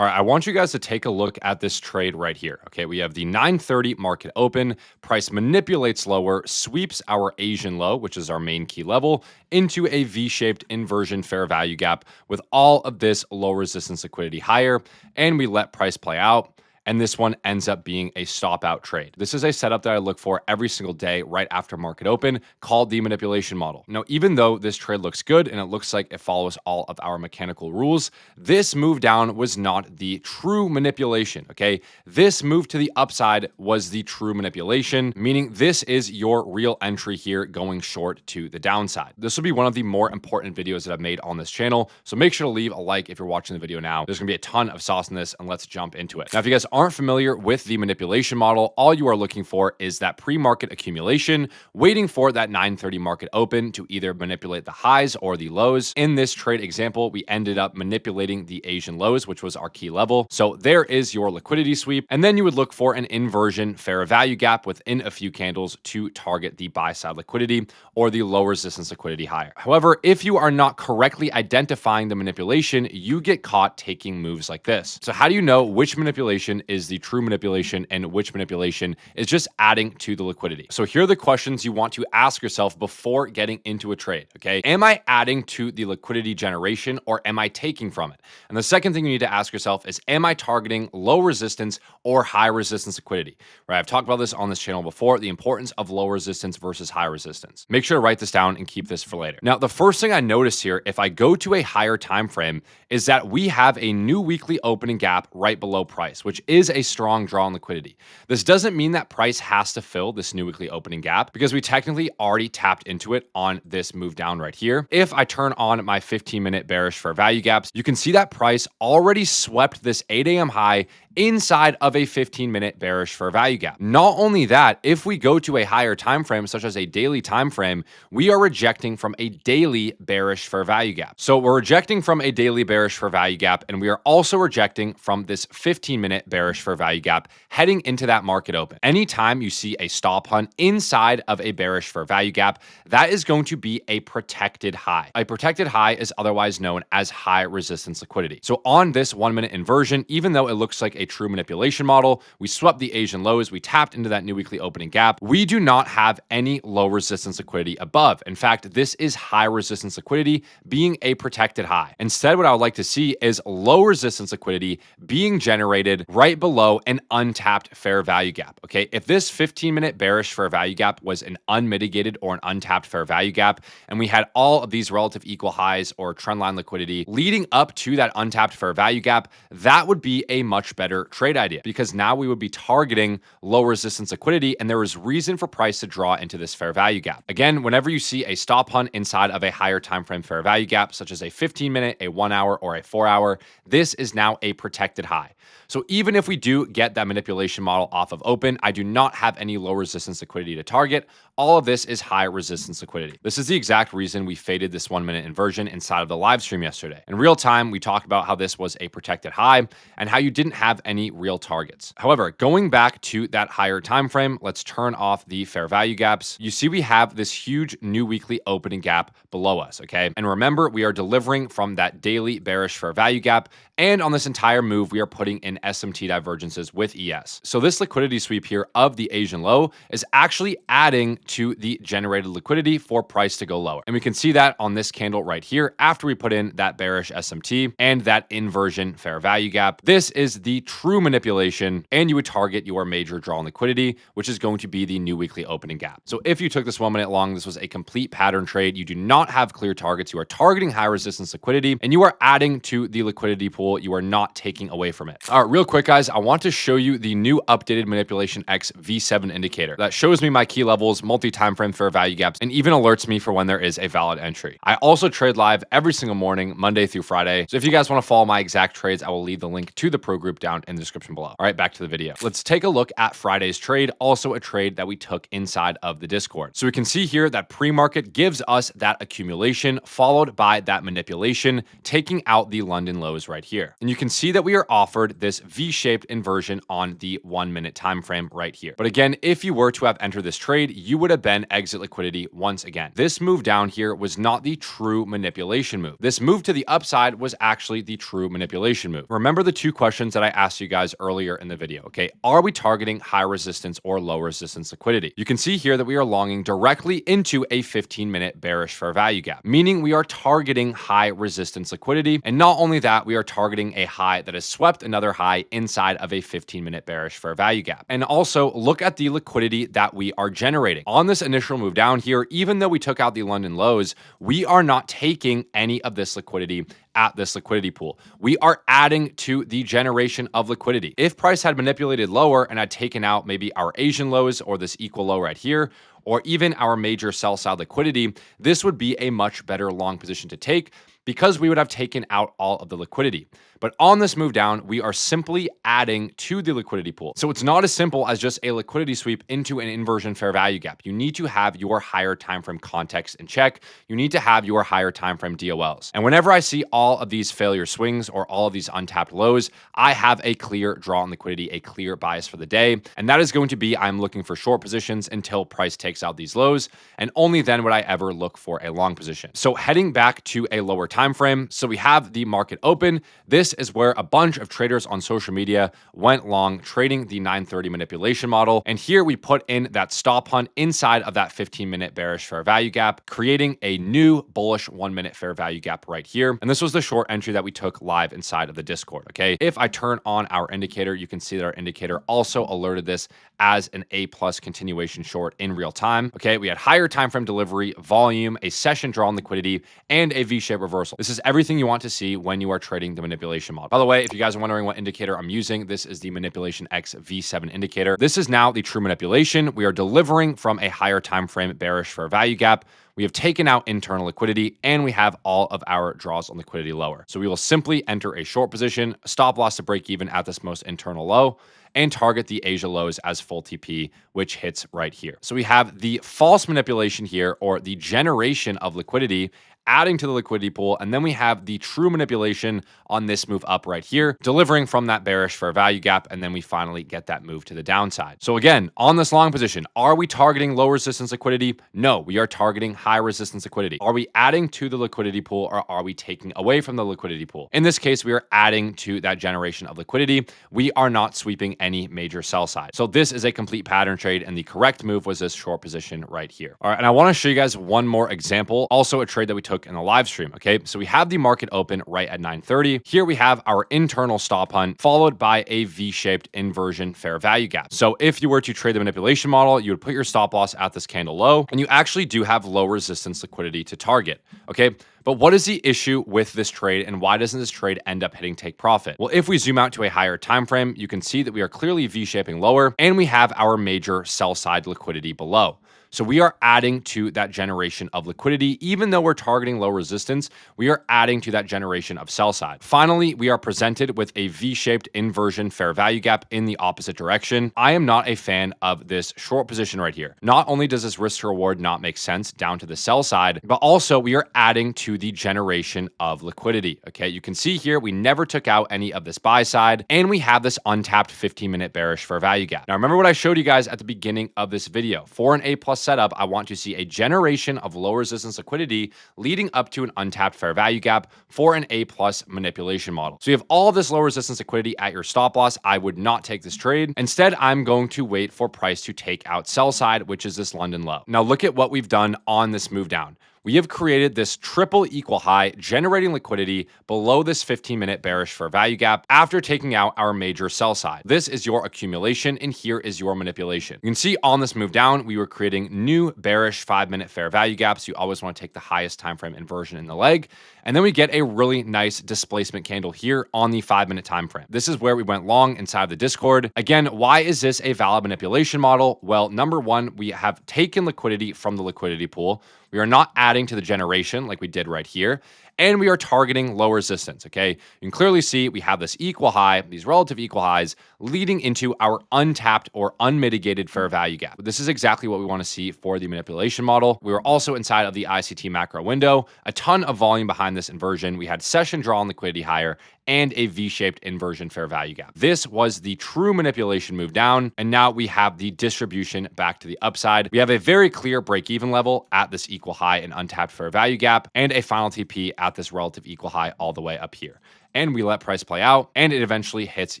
All right, I want you guys to take a look at this trade right here. Okay, we have the 9:30 market open, price manipulates lower, sweeps our Asian low, which is our main key level, into a V-shaped inversion fair value gap with all of this low resistance liquidity higher, and we let price play out. And this one ends up being a stop out trade. This is a setup that I look for every single day right after market open, called the manipulation model. Now, even though this trade looks good and it looks like it follows all of our mechanical rules, this move down was not the true manipulation, okay? This move to the upside was the true manipulation, meaning this is your real entry here going short to the downside. This will be one of the more important videos that I've made on this channel, so make sure to leave a like if you're watching the video now. There's gonna be a ton of sauce in this, and let's jump into it. Now, if you guys aren't familiar with the manipulation model, all you are looking for is that pre-market accumulation, waiting for that 9:30 market open to either manipulate the highs or the lows. In this trade example, we ended up manipulating the Asian lows, which was our key level. So there is your liquidity sweep. And then you would look for an inversion fair value gap within a few candles to target the buy side liquidity or the low resistance liquidity higher. However, if you are not correctly identifying the manipulation, you get caught taking moves like this. So how do you know which manipulation is the true manipulation and which manipulation is just adding to the liquidity? So here are the questions you want to ask yourself before getting into a trade, okay? Am I adding to the liquidity generation or am I taking from it? And the second thing you need to ask yourself is, am I targeting low resistance or high resistance liquidity? Right? I've talked about this on this channel before, the importance of low resistance versus high resistance. Make sure to write this down and keep this for later. Now, the first thing I notice here, if I go to a higher time frame, is that we have a new weekly opening gap right below price, which is a strong draw on liquidity. This doesn't mean that price has to fill this new weekly opening gap because we technically already tapped into it on this move down right here. If I turn on my 15-minute bearish fair value gaps, you can see that price already swept this 8 a.m. high inside of a 15-minute bearish fair value gap. Not only that, if we go to a higher time frame, such as a daily time frame, we are rejecting from a daily bearish fair value gap. So we're rejecting from a daily bearish fair value gap, and we are also rejecting from this 15-minute bearish fair value gap heading into that market open. Anytime you see a stop hunt inside of a bearish fair value gap, that is going to be a protected high. A protected high is otherwise known as high resistance liquidity. So on this 1-minute inversion, even though it looks like a true manipulation model, we swept the Asian lows, we tapped into that new weekly opening gap, we do not have any low resistance liquidity above. In fact, this is high resistance liquidity being a protected high. Instead, what I would like to see is low resistance liquidity being generated right below an untapped fair value gap. Okay, if this 15-minute bearish fair value gap was an unmitigated or an untapped fair value gap, and we had all of these relative equal highs or trendline liquidity leading up to that untapped fair value gap, that would be a much better trade idea, because now we would be targeting low resistance liquidity and there is reason for price to draw into this fair value gap. Again, whenever you see a stop hunt inside of a higher time frame fair value gap, such as a 15-minute, a 1 hour, or a 4 hour, this is now a protected high. So even if we do get that manipulation model off of open, I do not have any low resistance liquidity to target. All of this is high resistance liquidity. This is the exact reason we faded this 1-minute inversion inside of the live stream yesterday. In real time, we talked about how this was a protected high and how you didn't have any real targets. However, going back to that higher time frame, let's turn off the fair value gaps. You see we have this huge new weekly opening gap below us, okay? And remember, we are delivering from that daily bearish fair value gap, and on this entire move, we are putting in SMT divergences with ES. So this liquidity sweep here of the Asian low is actually adding to the generated liquidity for price to go lower. And we can see that on this candle right here after we put in that bearish SMT and that inversion fair value gap. This is the true manipulation, and you would target your major draw on liquidity, which is going to be the new weekly opening gap. So if you took this 1 minute long, this was a complete pattern trade. You do not have clear targets. You are targeting high resistance liquidity and you are adding to the liquidity pool. You are not taking away from it. All right, real quick, guys, I want to show you the new updated ManipulationX V7 indicator that shows me my key levels, multi-time frame fair value gaps, and even alerts me for when there is a valid entry. I also trade live every single morning, Monday through Friday. So if you guys want to follow my exact trades, I will leave the link to the pro group down down in the description below. All right, back to the video. Let's take a look at Friday's trade, also a trade that we took inside of the Discord. So we can see here that pre-market gives us that accumulation followed by that manipulation, taking out the London lows right here. And you can see that we are offered this V-shaped inversion on the 1 minute time frame right here. But again, if you were to have entered this trade, you would have been exit liquidity once again. This move down here was not the true manipulation move. This move to the upside was actually the true manipulation move. Remember the two questions that I asked you guys earlier in the video, okay? Are we targeting high resistance or low resistance liquidity? You can see here that we are longing directly into a 15-minute bearish fair value gap, meaning we are targeting high resistance liquidity. And not only that, we are targeting a high that has swept another high inside of a 15-minute bearish fair value gap. And also look at the liquidity that we are generating. On this initial move down here, even though we took out the London lows, we are not taking any of this liquidity at this liquidity pool. We are adding to the generation of liquidity. If price had manipulated lower and had taken out maybe our Asian lows or this equal low right here, or even our major sell side liquidity, this would be a much better long position to take because we would have taken out all of the liquidity. But on this move down, we are simply adding to the liquidity pool. So it's not as simple as just a liquidity sweep into an inversion fair value gap. You need to have your higher time frame context in check. You need to have your higher time frame DOLs. And whenever I see all of these failure swings or all of these untapped lows, I have a clear draw on liquidity, a clear bias for the day. And that is going to be I'm looking for short positions until price takes out these lows. And only then would I ever look for a long position. So heading back to a lower time frame. So we have the market open. This is where a bunch of traders on social media went long trading the 930 manipulation model. And here we put in that stop hunt inside of that 15-minute bearish fair value gap, creating a new bullish 1 minute fair value gap right here. And this was the short entry that we took live inside of the Discord. Okay. If I turn on our indicator, you can see that our indicator also alerted this as an A+ continuation short in real time. Okay. We had higher time frame delivery, volume, a session draw on liquidity, and a V-shaped reversal. This is everything you want to see when you are trading the manipulation model. By the way, if you guys are wondering what indicator I'm using, this is the ManipulationX V7 indicator. This is now the true manipulation. We are delivering from a higher time frame bearish fair value gap. We have taken out internal liquidity and we have all of our draws on liquidity lower. So we will simply enter a short position, stop loss to break even at this most internal low, and target the Asia lows as full TP, which hits right here. So we have the false manipulation here, or the generation of liquidity adding to the liquidity pool. And then we have the true manipulation on this move up right here, delivering from that bearish fair value gap. And then we finally get that move to the downside. So again, on this long position, are we targeting low resistance liquidity? No, we are targeting high resistance liquidity. Are we adding to the liquidity pool or are we taking away from the liquidity pool? In this case, we are adding to that generation of liquidity. We are not sweeping any major sell side. So this is a complete pattern trade, and the correct move was this short position right here. All right, and I want to show you guys one more example, also a trade that we took in the live stream. Okay, so we have the market open right at 9:30. Here we have our internal stop hunt followed by a V-shaped inversion fair value gap. So if you were to trade the manipulation model, you would put your stop loss at this candle low, and you actually do have low resistance liquidity to target. Okay, but what is the issue with this trade, and why doesn't this trade end up hitting take profit? Well, if we zoom out to a higher time frame, you can see that we are clearly V-shaping lower, and we have our major sell side liquidity below. So we are adding to that generation of liquidity. Even though we're targeting low resistance, we are adding to that generation of sell side. Finally, we are presented with a V-shaped inversion fair value gap in the opposite direction. I am not a fan of this short position right here. Not only does this risk to reward not make sense down to the sell side, but also we are adding to the generation of liquidity. Okay, you can see here, we never took out any of this buy side, and we have this untapped 15-minute bearish fair value gap. Now, remember what I showed you guys at the beginning of this video. For an A+ setup, I want to see a generation of low resistance liquidity leading up to an untapped fair value gap for an A+ manipulation model. So you have all this low resistance liquidity at your stop loss. I would not take this trade. Instead, I'm going to wait for price to take out sell side, which is this London low. Now look at what we've done on this move down. We have created this triple equal high, generating liquidity below this 15-minute bearish fair value gap after taking out our major sell side. This is your accumulation, and here is your manipulation. You can see on this move down, we were creating new bearish 5-minute fair value gaps. You always want to take the highest time frame inversion in the leg. And then we get a really nice displacement candle here on the 5-minute time frame. This is where we went long inside the Discord. Again, why is this a valid manipulation model? Well, number one, we have taken liquidity from the liquidity pool. We are not adding to the generation like we did right here. and we are targeting low resistance, okay? You can clearly see we have this equal high, these relative equal highs, leading into our untapped or unmitigated fair value gap. This is exactly what we want to see for the manipulation model. We were also inside of the ICT macro window, a ton of volume behind this inversion. We had session draw and liquidity higher, and a V-shaped inversion fair value gap. This was the true manipulation move down, and now we have the distribution back to the upside. We have a very clear break-even level at this equal high and untapped fair value gap, and a final TP at this relative equal high all the way up here. And we let price play out, and it eventually hits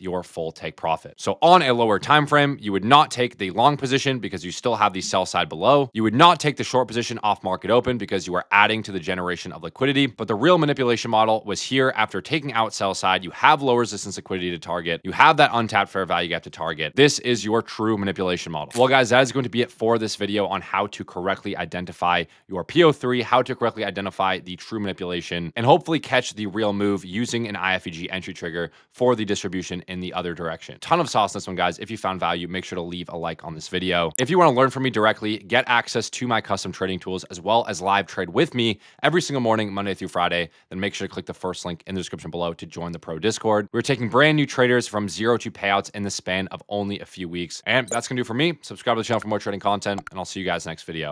your full take profit. So on a lower time frame, you would not take the long position because you still have the sell side below. You would not take the short position off market open because you are adding to the generation of liquidity. But the real manipulation model was here after taking out sell side. You have low resistance liquidity to target. You have that untapped fair value gap to target. This is your true manipulation model. Well, guys, that is going to be it for this video on how to correctly identify your PO3, how to correctly identify the true manipulation, and hopefully catch the real move using an iFVG entry trigger for the distribution in the other direction. Ton of sauce in this one, guys. If you found value, make sure to leave a like on this video. If you want to learn from me directly, get access to my custom trading tools, as well as live trade with me every single morning, Monday through Friday, then make sure to click the first link in the description below to join the pro Discord. We're taking brand new traders from zero to payouts in the span of only a few weeks. And that's going to do it for me. Subscribe to the channel for more trading content, and I'll see you guys next video.